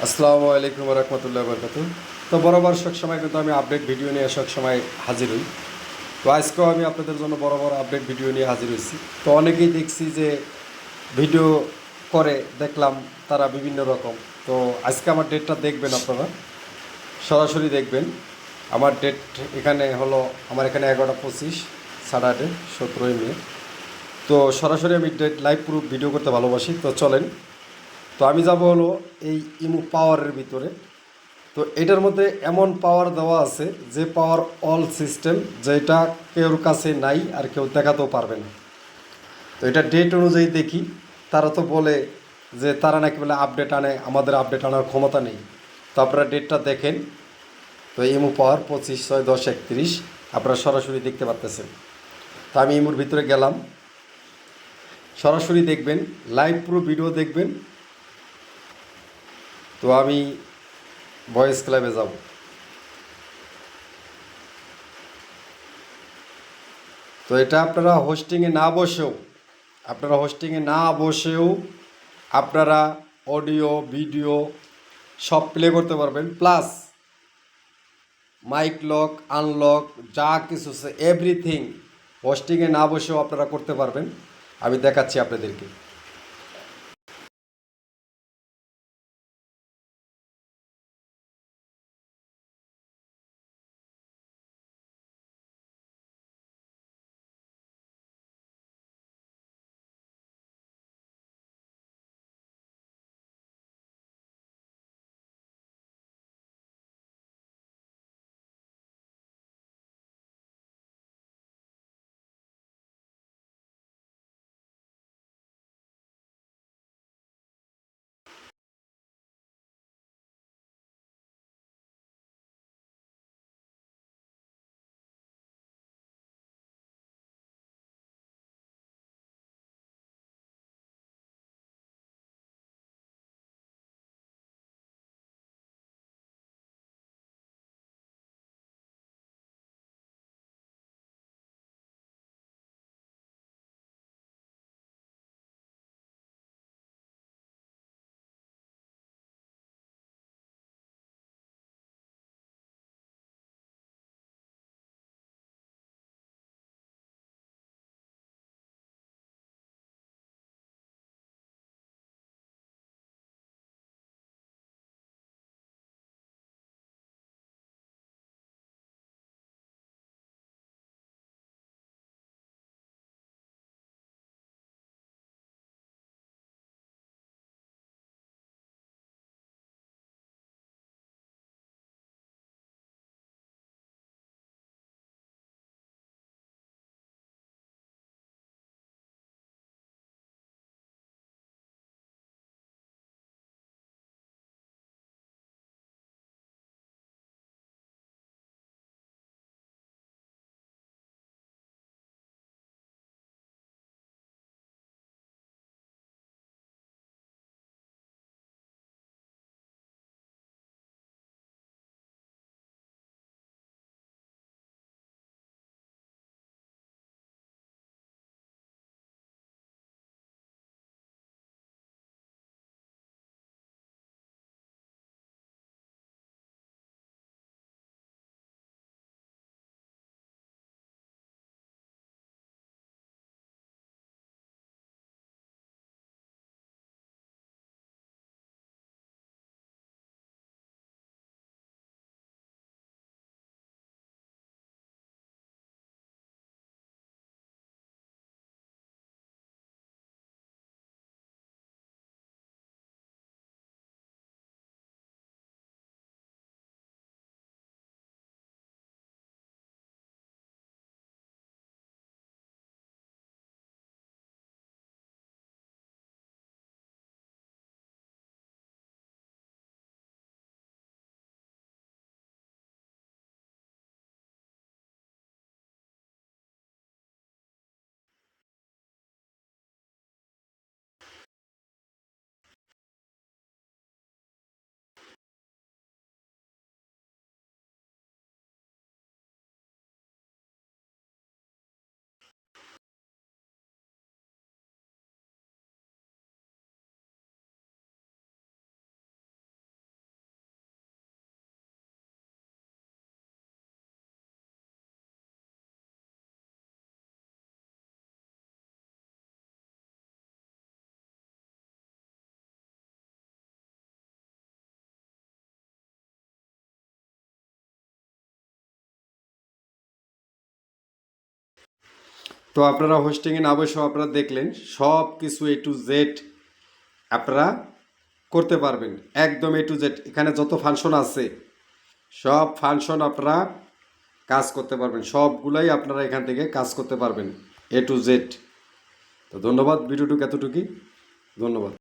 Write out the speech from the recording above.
আসসালামু আলাইকুম রহমতুল্লাহ বরকাত। তো বরাবর সব সময় কিন্তু আমি আপডেট ভিডিও নিয়ে সব সময় হাজির হই। তো আজকেও আমি আপনাদের জন্য বড় বড় আপডেট ভিডিও নিয়ে হাজির হয়েছি। তো অনেকেই দেখছি যে ভিডিও করে দেখলাম তারা বিভিন্ন রকম। তো আজকে আমার ডেটটা দেখবেন, আপনারা সরাসরি দেখবেন। আমার ডেট এখানে হলো, আমার এখানে 11:25 স্যাটারডে 17ই মে। তো সরাসরি আমি ডেট লাইভ প্রুফ ভিডিও করতে ভালোবাসি। তো চলেন, তো আমি যাব হলো এই ইমো পাওয়ারের ভিতরে। তো এটার মধ্যে এমন পাওয়ার দেওয়া আছে যে পাওয়ার অল সিস্টেম, যেটা কেউর কাছে নাই আর কেউ দেখাতেও পারবে না। তো এটা ডেট অনুযায়ী দেখি, তারা তো বলে যে তারা নাকি বলে আপডেট আনে, আমাদের আপডেট আনার ক্ষমতা নেই। তো আপনারা ডেটটা দেখেন। তো ইমো পাওয়ার 25/6/10/31 আপনারা সরাসরি দেখতে পারতেছেন। তো আমি ইমোর ভিতরে গেলাম, সরাসরি দেখবেন, লাইভ পুরো ভিডিও দেখবেন। তো আমি ভয়েস ক্লাবে যাব। তো এটা আপনারা হোস্টিংয়ে না বসেও আপনারা অডিও ভিডিও সব প্লে করতে পারবেন। প্লাস মাইক লক আনলক যা কিছু আছে এভরিথিং হোস্টিংয়ে না বসেও আপনারা করতে পারবেন। আমি দেখাচ্ছি আপনাদেরকে। তো আপনারা হোস্টিংয়ে না বসেও আপনারা দেখলেন সব কিছু A to Z আপনারা করতে পারবেন, একদম A to Z। এখানে যত ফাংশন আছে সব ফাংশন আপনারা কাজ করতে পারবেন, সবগুলাই আপনারা এখান থেকে কাজ করতে পারবেন A to Z। তো ধন্যবাদ, ভিডিওটুকু এতটুকুই, ধন্যবাদ।